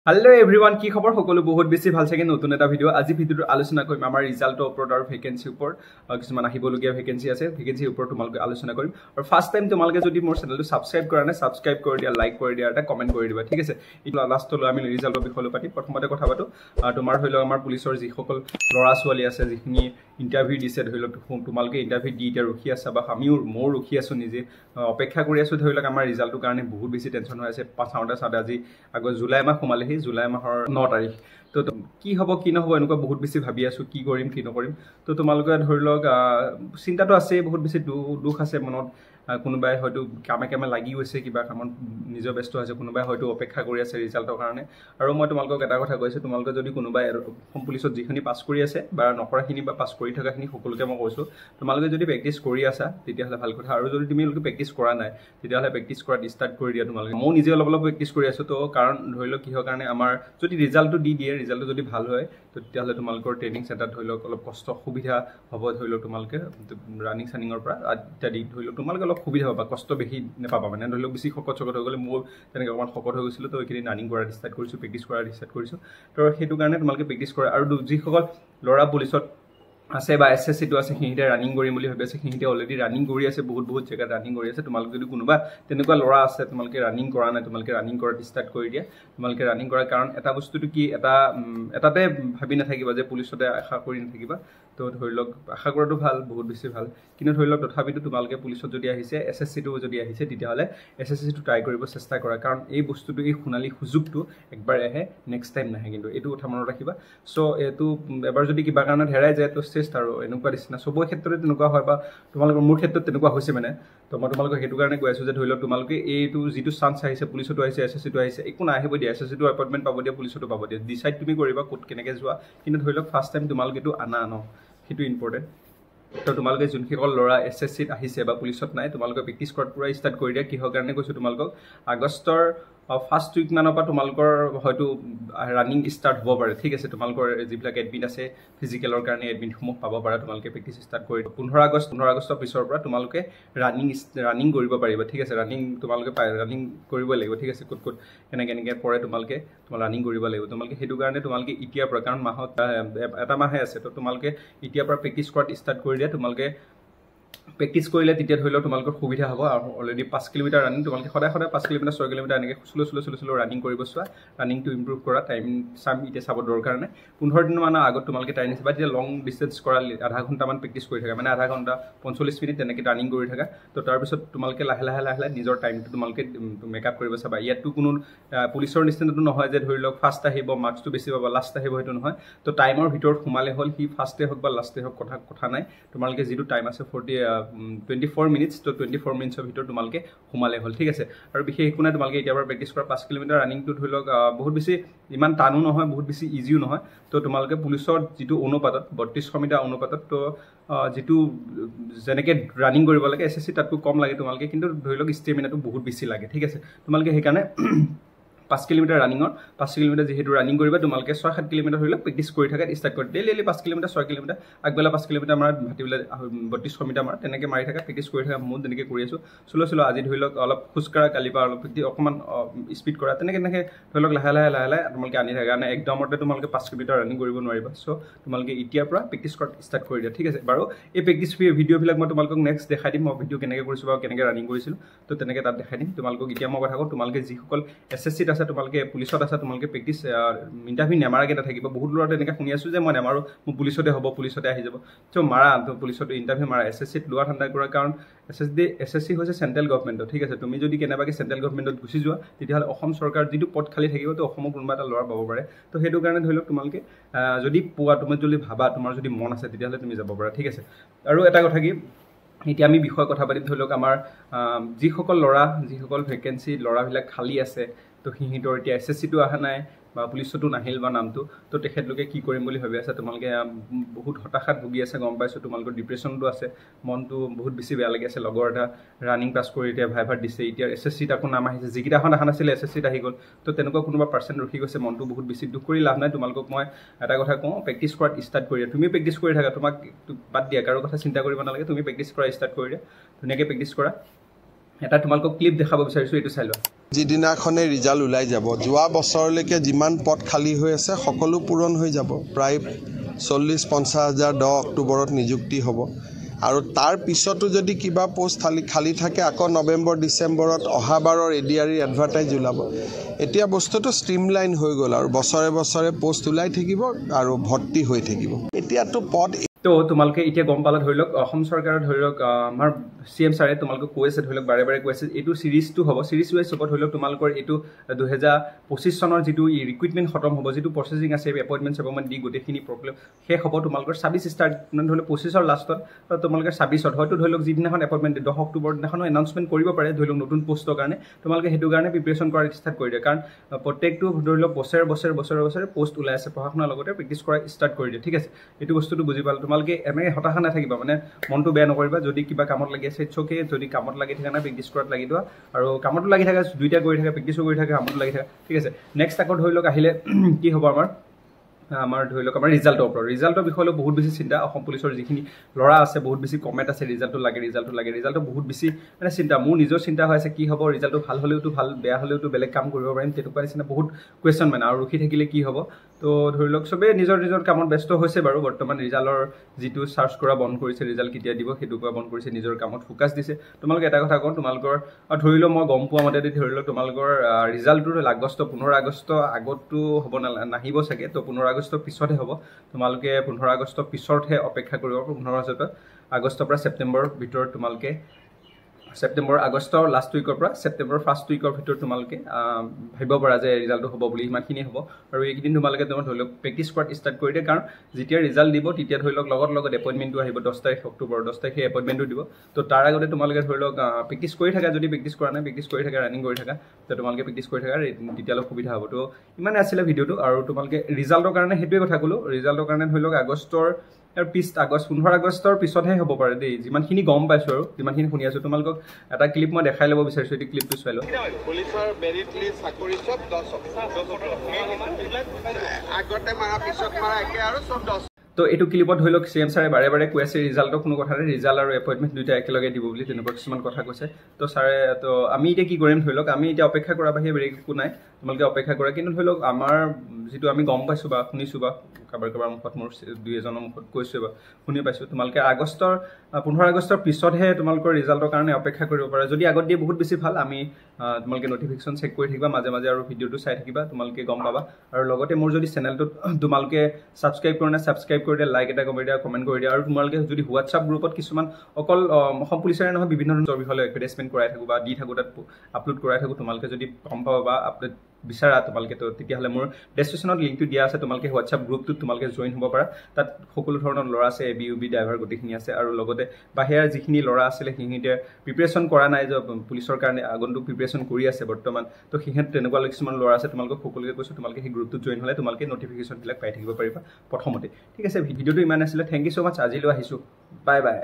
Hello everyone, কি খবৰ সকলো বহুত বেছি ভাল থাকে নতুন এটা ভিডিও আজি ভিডিওটো আলোচনা কৰিম আমাৰ ৰিজাল্টৰ ওপৰত আৰু ভ্যাকেন্সি ওপৰত কিছুমান আহিবলগীয়া ভ্যাকেন্সি আছে ভ্যাকেন্সি ওপৰত তোমালোকে আলোচনা কৰিম আৰু ফাৰ্স্ট টাইম তোমালোকে যদি মোৰ চেনেলটো সাবস্ক্ৰাইব কৰা নাই সাবস্ক্ৰাইব কৰি দিয়া লাইক কৰি দিয়া এটা কমেন্ট কৰি দিবা ঠিক আছে ইটো লাষ্টলৈ আমি ৰিজাল্টৰ বিষয়ে পাতি প্ৰথমতে কথা পাতো তোমাৰ হইলো আমাৰ পুলিচৰ যি সকল লৰা ছোৱালী আছে যিখিনি ইন্টাৰভিউ দিছে ধৰিলক তোমালোকে ইন্টাৰভিউ দি এতিয়া ৰখি আছে বা আমিও মোৰ ৰখি আছো নিজে অপেক্ষা কৰি আছো ধৰিলক আমাৰ ৰিজাল্টৰ কাৰণে বহুত বেছি টেনচন হৈ আছে পাছাউটা সাদা আজি আগৰ জুলাই মাহ সোমালে জুলাই মাহৰ 9 তাৰিখ তো কি হ'ব কি নহব এনেকুৱা বহুত বেছি ভাবি আছো কি কৰিম কি নকৰিম তো তোমালোকে ধৰিলক চিন্তাটো আছে বহুত বেছি দুখ আছে মনত কোনোবাই হয়তো কামে কামে লাগি গৈছে কিবা কামত নিজৰ ব্যস্ত আছে কোনোবাই হয়তো অপেক্ষা কৰি আছে ৰিজাল্টৰ কাৰণে আৰু মই তোমালোকক এটা কথা কৈছো তোমালোকে যদি কোনোবাই অসম পুলিচত যিখিনি পাছ কৰি আছে বা নকৰাখিনি বা পাছ কৰি থকাখিনি সকলোকে মই কৈছো তোমালোকে যদি প্ৰেক্টিছ কৰি আছা তেতিয়া হলে ভাল কথা আৰু যদি তুমি প্ৰেক্টিছ কৰা নাই তেতিয়া হলে প্ৰেক্টিছ কৰা ষ্টাৰ্ট কৰি দিয়া তোমালোকে মই নিজে অলপ প্ৰেক্টিছ কৰি আছো তো কাৰণ ধৰিলক কিহৰ কাৰণে আমাৰ যদি ৰিজাল্টটো দি দিয়ে ৰিজাল্টটো যদি ভাল হয় তো তেতিয়া হলে তোমালোকৰ ট্ৰেনিং সেন্টাৰ ধৰিলক অলপ কষ্ট সুবিধা হ'ব ধৰিলক তোমালোকে ৰানিং সানিংৰ পৰা ইত্যাদি ধৰিলক তোমালোকে অলপ সুবিধা পাবা কষ্ট বেছি নেপাবা মানে ধৰিলক বেছি শকত হৈ গ'লে মোৰ তেনেকৈ অকমান শকত হৈ গৈছিল তো এইখিনি ৰানিং কৰা ষ্টাৰ্ট কৰিছো প্ৰেক্টিছ কৰা ষ্টাৰ্ট কৰিছো তো সেইটো কাৰণে তোমালোকে প্ৰেক্টিছ কৰা আৰু যিসকল লৰা পুলিচত আছে বা এসএসসি তো আছে হিহিতে ৰানিং কৰিম বুলি ভাবি আছে হিহিতে অলৰেডি ৰানিং কৰি আছে বহুত জায়গা ৰানিং কৰি আছে তোমালোকে যদি কোনোবা তেনেকুৱা লৰা আছে তোমালোকে ৰানিং কৰা নাই তোমালোকে ৰানিং কৰা ষ্টাৰ্ট কৰি দিয়া তোমালোকে ৰানিং কৰাৰ কাৰণ এটা বস্তুটো কি এটাতে ভাবি নাথাকিবা যে পুলিচতে আশা কৰি নাথাকিবা তো ধৰিলক আশা কৰাটো ভাল বহুত বেছি ভাল কিন্তু ধৰিলক তথাপিতো তোমালোকে পুলিচত যদি আহিছে এসএসসি তো যদি আহিছে তেতিয়া হলে এসএসসি তো ট্ৰাই কৰিব চেষ্টা কৰা কাৰণ এই বস্তুটো এই খুনালি সুযোগটো একবাৰ আহে নেক্সট টাইম নাহে কিন্তু এইটো কথা মনত ৰাখিবা সো এটো এবাৰ যদি কিবা কাৰণত হেৰাই যায় তো চেষ্টা আৰু এনেকুৱা দিছনা সবৰ ক্ষেত্ৰতে তেনেকুৱা হয় বা তোমালোকৰ মোৰ ক্ষেত্ৰত তেনেকুৱা হৈছে মানে তো মই তোমালোকক হেতু কাৰণে কৈ আছো যে ধৰিলক তোমালোকে এইটো যিটো চান্স আহিছে পুলিচতো আহিছে এসএসসি তো আহিছে একো না আহিব দিয়া এসএসসি তো এপইন্টমেন্ট পাব দিয়া পুলিচতো পাব দিয়া ডিসাইড তুমি কৰিবা কোত কেনেকে যোৱা কিন্তু ধৰিলক ফাৰ্স্ট টাইম তোমালোকে তো আনা ন হেতু ইম্পৰ্টেন্ট তো তোমালোকে যোনসকল লৰা এসএসসি আহিছে বা পুলিচত নাই তোমালোকে প্ৰেক্টিছ কৰাত পুৰা ষ্টাৰ্ট কৰি দিয়া কিহৰ কাৰণে কৈছো তোমালোকক আগষ্টৰ ফাৰ্স্ট উইক মানৰ পৰা তোমালোকৰ হয়তো ৰানিং ষ্টাৰ্ট হ'ব পাৰে ঠিক আছে তোমালোকৰ যিবিলাক এডমিট আছে ফিজিকেলৰ কাৰণে এডমিট সমূহ পাব পাৰা তোমালোকে প্ৰেক্টিছ ষ্টাৰ্ট কৰি 15 আগষ্টৰ পিছৰ পৰা তোমালোকে ৰানিং কৰিব পাৰিবা ঠিক আছে ৰানিং তোমালোকে ৰানিং কৰিব লাগিব ঠিক আছে কোট কেনেকে পৰে তোমালোকে ৰানিং কৰিব লাগিব তোমালোকে হেতু কাৰণে তোমালোকে ইতিয়াৰ পৰা কাৰণ মাহত এটা মাহে আছে তো তোমালোকে ইতিয়াৰ পৰা প্ৰেক্টিছ কৰাত ষ্টাৰ্ট কৰি দিয়া তোমালোকে প্ৰেক্টিছ কৰিলে তেতিয়া ধৰিলক তোমালোকৰ সুবিধা হ'ব আৰু অলৰেডি 5 কিলোমিটাৰ ৰানিং তোমালোকে সদায় 5 কিলোমিটাৰ 6 কিলোমিটাৰ এনেকৈ স্লো ৰানিং কৰিব চোৱা ৰানিংটো ইমপ্ৰুভ কৰা টাইম সাম ইতে চাব দৰকাৰ নাই 15 দিন মান আগত তোমালোকে টাইম নিছে বা তেতিয়া লং ডিসটেন্স কৰা আধা ঘণ্টা মান প্ৰেক্টিছ কৰি থাকা মানে আধা ঘণ্টা 45 মিনিট তেনেকৈ ৰানিং কৰি থাকা তো তাৰ পিছত তোমালোকে লাহে লাহে নিজৰ টাইমটো তোমালোকে মেকআপ কৰিব চাবা ইয়াতো কোনো পুলিচৰ নিচিনাটো নহয় যে ধৰিলক ফাৰ্স্ট আহিব মাৰ্কসটো বেছি পাবা লাষ্ট আহিব হেতু নহয় তো টাইমৰ ভিতৰত সোমালে হল কি ফাৰ্স্টে হক বা লাষ্টে হক কথা নাই তোমালোকে যেটো টাইম আছে 24 মিনিটস তো 24 মিনিটসৰ ভিতৰত তোমালোকে সোমালে হল ঠিক আছে আৰু বিশেষ কোনে তোমালোকে এতিয়াৰ পৰা প্ৰেক্টিছ কৰা 5 কিলোমিটাৰ ৰানিংটো ধৰিলক বহুত বেছি ইমান টানো নহয় বহুত বেছি ইজিও নহয় তো তোমালোকে পুলিচৰ যেটো অনুপাতত 32 মিটাৰ অনুপাতত তো যেটো জেনেকে ৰানিং কৰিব লাগে এসএসসি তাতকৈ কম লাগে তোমালোকে কিন্তু ধৰিলক ষ্টেমিনাটো বহুত বেছি লাগে ঠিক আছে তোমালোকে হেকানে 5 কিলোমিটাৰ ৰানিংৰ 5 কিলোমিটাৰ যেহেতু ৰানিং কৰিবা তোমালোকে 6-7 কিলোমিটাৰ হইলে প্ৰেক্টিছ কৰি থাকা ষ্টাৰ্ট কৰি ডেইলি 5 কিলোমিটাৰ 6 কিলোমিটাৰ আগবেলা 5 কিলোমিটাৰ মাৰ ভাটিবেলা 32 মিটাৰ মাৰ তেনেকৈ মাৰি থাকা প্ৰেক্টিছ কৰি থাকা মই তেনেকৈ কৰি আছো চলো আজি ধৰিলক অলপ খুচকাৰা কালিপা অলপ অকমান স্পিড কৰা তেনেকৈ ধৰিলক লাহে লাহে তোমালোকে আনি থাকা না একদমতে তোমালোকে 5 কিলোমিটাৰ ৰানিং কৰিব নোৱাৰিবা সো তোমালোকে ইতিয়াৰ পৰা প্ৰেক্টিছ কৰা ষ্টাৰ্ট কৰি দিয়া ঠিক আছে বাৰু এই প্ৰেক্টিছ ভিডিও বিলাক মই তোমালোকক নেক্সট দেখাই দিম মই ভিডিও কেনেকৈ কৰিছো বা কেনেকৈ ৰানিং কৰিছিল তো তেনেকৈ তাত দেখাই দিম তোমালোকক ইতিয়া মই কথা কওঁ তোমালোকে যিসকল এসএসসি আছে তোমালোকে পুলিচত আছে তোমালোকে প্ৰেক্টিছ ইন্টাৰভিউ নেমাৰাকে থাকিব বহুত লৰা তেনেকৈ শুনি আছো যে মই নেমাৰো মই পুলিচতে হ'ব পুলিচতে আহি যাব তো মাৰা পুলিচত ইন্টাৰভিউ মাৰা এসএসসিত লোৱা ঠাণ্ডা কৰা কাৰণ এসএসসি হৈছে সেন্ট্ৰেল গভৰ্ণমেন্ট ঠিক আছে তুমি যদি কেনেবাকে সেন্ট্ৰেল গভৰ্ণমেন্টত গুচি যোৱা তেতিয়াহলে অসম চৰকাৰ যেটো পদ খালি থাকিব তো অসমৰ কোনোবা এটা লৰা পাব পাৰে তো হেতু কাৰণে ধৰিলক তোমালোকে যদি পোৱা তুমি যদি ভাবা তোমাৰ যদি মন আছে তেতিয়াহলে তুমি যাব পাৰা ঠিক আছে আৰু এটা কথা কি এতিয়া আমি বিষয় কথা পাতি ধৰিলক আমাৰ যিসকল লৰা যিসকল ভ্যাকেন্সি লৰাবিলাক খালি আছে তো হিহিতৰ এতিয়া এসএসসি তো আহা নাই বা পুলিচতো নাহিল বা নামটো তো তেখেতলোকে কি কৰিম বুলি ভাবি আছে তোমালোকে বহুত হতাশাত ভুগি আছে গম পাইছো তোমালোকৰ ডিপ্ৰেছনটো আছে মনটো বহুত বেছি বেয়া লাগি আছে লগৰ এটা ৰানিং পাস কৰি এতিয়া ভাইভাৰ দিছে এতিয়া এসএসসি তাকো নাম আহিছে যিকিটাখন আহা নাছিল এসএসসিত আহি গল তো তেনেকুৱা কোনোবা পাৰ্সেন্ট ৰখি গৈছে মনটো বহুত বেছি দুখ কৰি লাভ নাই তোমালোকক মই এটা কথা কওঁ প্ৰেক্টিছ কৰাত ষ্টাৰ্ট কৰি দিয়া তুমি প্ৰেক্টিছ কৰি থাকা তোমাক বাদ দিয়া কাৰো কথা চিন্তা কৰিব নালাগে তুমি প্ৰেক্টিছ কৰা ষ্টাৰ্ট কৰি দিয়া ধুনীয়াকৈ প্ৰেক্টিছ কৰা এটা তোমালোকক ক্লিপ দেখাব বিচাৰিছো, এইটো চাই লোৱা। যিদিনাখনে ৰিজাল্ট ওলাই যাব, যোৱা বছৰলৈকে যিমান পদ খালী হৈ আছে সকলো পূৰণ হৈ যাব। প্ৰায় 40-50 হাজাৰ 10 অক্টোবৰত নিযুক্তি হ'ব আৰু তাৰ পিছতো যদি কিবা পোষ্ট খালী থাকে আকৌ নৱেম্বৰ ডিচেম্বৰত অহাবাৰৰ এডিআৰইৰ এডভাৰটাইজ ওলাব। এতিয়া বস্তুটো ষ্ট্ৰীমলাইন হৈ গ'ল আৰু বছৰে বছৰে পোষ্ট ওলাই থাকিব আৰু ভৰ্তি হৈ থাকিব। এতিয়াতো পদ তো তোমালোকে এতিয়া গম পালা, ধৰি লওক অসম চৰকাৰে ধৰি লওক আমাৰ CM ছাৰে তোমালোকক কৈ আছে, ধৰি লওক বাৰে বাৰে কৈ আছে এইটো চিৰিজটো হ'ব, চিৰিজ ৱাইজ হ'ব। ধৰি লওক তোমালোকৰ এইটো 2025 চনৰ যিটো ৰিক্ৰুইটমেণ্ট খতম হ'ব, যিটো প্ৰচেছিং আছে এপইণ্টমেণ্ট চেপইণ্টমেণ্ট দি গোটেইখিনি প্ৰব্লেম শেষ হ'ব। তোমালোকৰ 26 ষ্টাৰ্ট মানে ধৰি লওক 25ৰ লাষ্টত, তোমালোকে 26ত হয়তো ধৰি লওক যিদিনাখন এপইণ্টমেণ্ট 10 অক্টোবৰ দিনাখনো এনাউন্সমেণ্ট কৰিব পাৰে ধৰি লওক নতুন পোষ্টৰ কাৰণে। তোমালোকে সেইটো কাৰণে প্ৰিপেৰেশ্যন কৰা ষ্টাৰ্ট কৰি দিয়ে, কাৰণ প্ৰত্যেকটো ধৰি লওক বছৰে পোষ্ট ওলাই আছে, পঢ়া শুনাৰ লগতে প্ৰেক্টিছ কৰা ষ্টাৰ্ট কৰি দিয়ে। ঠিক আছে, এইটো বস্তুটো বুজি পালোঁ। তোমালোকে এনেকৈ হতাশা নাথাকিবা, মানে মনটো বেয়া নকৰিবা। যদি কিবা কামত লাগি আছে ইটছ অ'কে, যদি কামত লাগি থকা নাই প্ৰেক্টিছ কৰাত লাগি দিয়া, আৰু কামতো লাগি থাকে, দুইটা কৰি থাকে, প্ৰেক্টিছো কৰি থাকে, কামতো লাগি থাকে। ঠিক আছে, নেক্সট আকৌ ধৰি লওক আহিলে কি হ'ব আমাৰ ধৰি লওক আমাৰ ৰিজাল্টৰ ওপৰত। ৰিজাল্টৰ বিষয়ে বহুত বেছি চিন্তা। অসম পুলিচৰ যিখিনি ল'ৰা আছে বহুত বেছি কমেণ্ট আছে, ৰিজাল্টটো লাগে। ৰিজাল্টটো বহুত বেছি মানে চিন্তা। মোৰ নিজৰ চিন্তা হৈ আছে কি হ'ব, ৰিজাল্টটো ভাল হ'লেওতো ভাল, বেয়া হ'লেওতো বেলেগ কাম কৰিব পাৰিম, তেনেকুৱা নিচিনা বহুত কুৱেশ্যন মানে। আৰু ৰখি থাকিলে কি হ'ব। তো ধৰি লওক চবেই নিজৰ কামত ব্যস্ত হৈছে বাৰু। বৰ্তমান ৰিজাল্টৰ যিটো চাৰ্চ কৰা বন্ধ কৰিছে, ৰিজাল্ট কেতিয়া দিব সেইটো কৰা বন্ধ কৰিছে, নিজৰ কামত ফ'কাছ দিছে। তোমালোকে এটা কথা কওঁ, তোমালোকৰ ধৰি লওক মই গম পোৱা মতে ধৰি লওক তোমালোকৰ ৰিজাল্টটো 15 আগষ্ট আগততো হ'ব নাহিব চাগে। তো 15 আগষ্টৰ পিছতহে হ'ব। তোমালোকে 15 আগষ্টৰ পিছতহে অপেক্ষা কৰিব। 15 আগষ্টৰ পৰা ছেপ্টেম্বৰৰ ভিতৰত তোমালোকে আগষ্টৰ লাষ্ট উইকৰ পৰা ছেপ্টেম্বৰৰ ফাৰ্ষ্ট উইকৰ ভিতৰত তোমালোকে ভাবিব পাৰা যে ৰিজাল্টটো হ'ব বুলি। ইমানখিনি হ'ব আৰু এইকেইদিন তোমালোকে ধৰি লওক প্ৰেক্টিছ কৰাত ষ্টাৰ্ট কৰি দিয়ে, কাৰণ যেতিয়া ৰিজাল্ট দিব তেতিয়া ধৰি লওক লগত এপইণ্টমেণ্টটো আহিব 10 তাৰিখ অক্টোবৰ, 10 তাৰিখে এপইণ্টমেণ্টটো দিব। তো তাৰ আগতে তোমালোকে ধৰি লওক প্ৰেক্টিছ কৰি থাকা। যদি প্ৰেক্টিছ কৰা নাই প্ৰেক্টিছ কৰি থাকা, ৰানিং কৰি থাকা, তো তোমালোকে প্ৰেক্টিছ কৰি থাকা, তেতিয়ালৈ সুবিধা হ'ব। তো ইমানে আছিলে ভিডিঅ'টো। আৰু তোমালোকে ৰিজাল্টৰ কাৰণে সেইটোৱে কথা ক'লোঁ। ৰিজাল্টৰ কাৰণে ধৰি লওক 15 আগষ্টৰ পিছতহে হ'ব পাৰে দেই, যিমানখিনি গম পাইছোঁ আৰু যিমানখিনি শুনি আছোঁ। তোমালোকক এটা ক্লিপ মই দেখাই ল'ব বিচাৰিছোঁ, এইটো ক্লিপটো চাই লওঁ। পুলিচৰ মেৰিট লিষ্ট চাকৰি চব 10 আগতে মাৰা পিছত মাৰা একে আৰু চব 10। তো এইটো ক্লিপত ধৰি লওক CM ছাৰে বাৰে বাৰে কৈ আছে ৰিজাল্টৰ কোনো কথা নাই, ৰিজাল্ট আৰু এপইণ্টমেণ্ট দুইটা একেলগে দিব বুলি, তেনেকুৱা কিছুমান কথা কৈছে। তো ছাৰে, তো আমি এতিয়া কি কৰিম ধৰি লওক, আমি এতিয়া অপেক্ষা কৰাৰ বাহিৰে বেলেগ একো নাই। তোমালোকে অপেক্ষা কৰা। কিন্তু ধৰি লওক আমাৰ যিটো আমি গম পাইছোঁ বা শুনিছোঁ বা কাৰোবাৰ মুখত, মোৰ 2-এজনৰ মুখত কৈছোঁ বা শুনি পাইছোঁ, তোমালোকে 15 আগষ্টৰ পিছতহে তোমালোকৰ ৰিজাল্টৰ কাৰণে অপেক্ষা কৰিব পাৰা। যদি আগত দিয়ে বহুত বেছি ভাল। আমি তোমালোকে নটিফিকেশ্যন চেক কৰি থাকিবা মাজে মাজে আৰু ভিডিঅ'টো চাই থাকিবা, তোমালোকে গম পাবা। আৰু লগতে মোৰ যদি চেনেলটোত তোমালোকে ছাবস্ক্ৰাইব কৰা নাই, ছাবস্ক্ৰাইব কৰি দিয়া, লাইক এটা কৰি দিয়া, কমেণ্ট কৰি দিয়া। আৰু তোমালোকে যদি হোৱাটছআপ গ্ৰুপত কিছুমান অকল অসম পুলিচৰে নহয় বিভিন্ন ধৰণৰ বিষয়ে এডভাৰটাইজমেণ্ট কৰাই থাকোঁ বা দি থাকোঁ, তাত আপলোড কৰাই থাকোঁ, তোমালোকে যদি গম পাবা বা আপডেট বিচাৰা তোমালোকে, তো তেতিয়াহ'লে মোৰ ডেছক্ৰিপশ্যনত লিংকটো দিয়া আছে। তোমালোকে হোৱাটছআপ গ্ৰুপটোত তোমালোকে জইন হ'ব পাৰা। তাত সকলো ধৰণৰ ল'ৰা আছে, ABUB ড্ৰাইভাৰ গোটেইখিনি আছে। আৰু লগতে বাহিৰৰ যিখিনি ল'ৰা আছিলে সেইখিনিতে প্ৰিপেৰেশ্যন কৰা নাই, যে পুলিচৰ কাৰণে আগন্তুক প্ৰিপেৰেশ্যন কৰি আছে বৰ্তমান। তো সিহঁত তেনেকুৱা কিছুমান ল'ৰা আছে। তোমালোকক সকলোকে কৈছোঁ, তোমালোকে সেই গ্ৰুপটোত জইন হ'লে তোমালোকে নটিফিকেশ্যনবিলাক পাই থাকিব পাৰিবা প্ৰথমতে। ঠিক আছে, ভিডিঅ'টো ইমান আছিলে। থেংক ইউ ছ' মাছ। আজিলৈ আহিছোঁ। Bye bye.